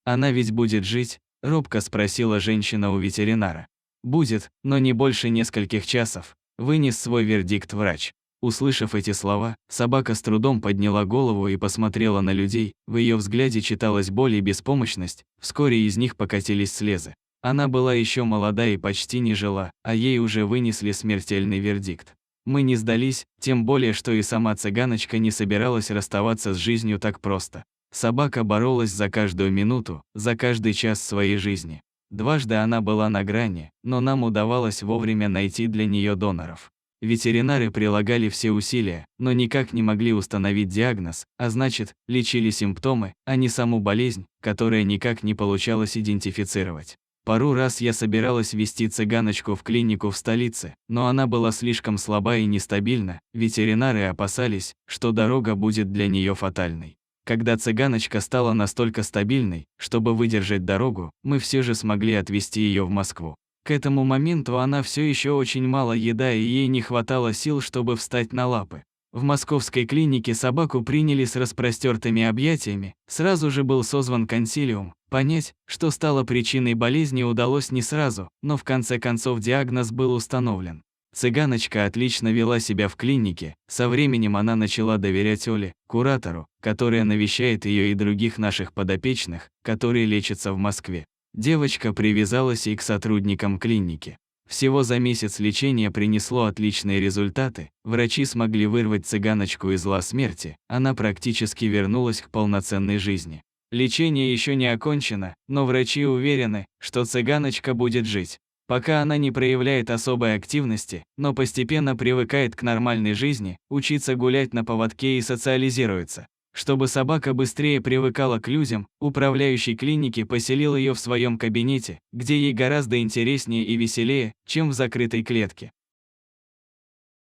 «Она ведь будет жить?» – робко спросила женщина у ветеринара. «Будет, но не больше нескольких часов», – вынес свой вердикт врач. Услышав эти слова, собака с трудом подняла голову и посмотрела на людей, в ее взгляде читалась боль и беспомощность, вскоре из них покатились слезы. Она была еще молода и почти не жила, а ей уже вынесли смертельный вердикт. Мы не сдались, тем более, что и сама цыганочка не собиралась расставаться с жизнью так просто. Собака боролась за каждую минуту, за каждый час своей жизни. Дважды она была на грани, но нам удавалось вовремя найти для нее доноров. Ветеринары прилагали все усилия, но никак не могли установить диагноз, а значит, лечили симптомы, а не саму болезнь, которая никак не получалось идентифицировать. Пару раз я собиралась везти цыганочку в клинику в столице, но она была слишком слаба и нестабильна, ветеринары опасались, что дорога будет для нее фатальной. Когда цыганочка стала настолько стабильной, чтобы выдержать дорогу, мы все же смогли отвезти ее в Москву. К этому моменту она все еще очень мало еда и ей не хватало сил, чтобы встать на лапы. В московской клинике собаку приняли с распростертыми объятиями, сразу же был созван консилиум. Понять, что стало причиной болезни, удалось не сразу, но в конце концов диагноз был установлен. Цыганочка отлично вела себя в клинике, со временем она начала доверять Оле, куратору, которая навещает ее и других наших подопечных, которые лечатся в Москве. Девочка привязалась и к сотрудникам клиники. Всего за месяц лечение принесло отличные результаты, врачи смогли вырвать цыганочку из лап смерти, она практически вернулась к полноценной жизни. Лечение еще не окончено, но врачи уверены, что цыганочка будет жить. Пока она не проявляет особой активности, но постепенно привыкает к нормальной жизни, учится гулять на поводке и социализируется. Чтобы собака быстрее привыкала к людям, управляющий клиники поселил ее в своем кабинете, где ей гораздо интереснее и веселее, чем в закрытой клетке.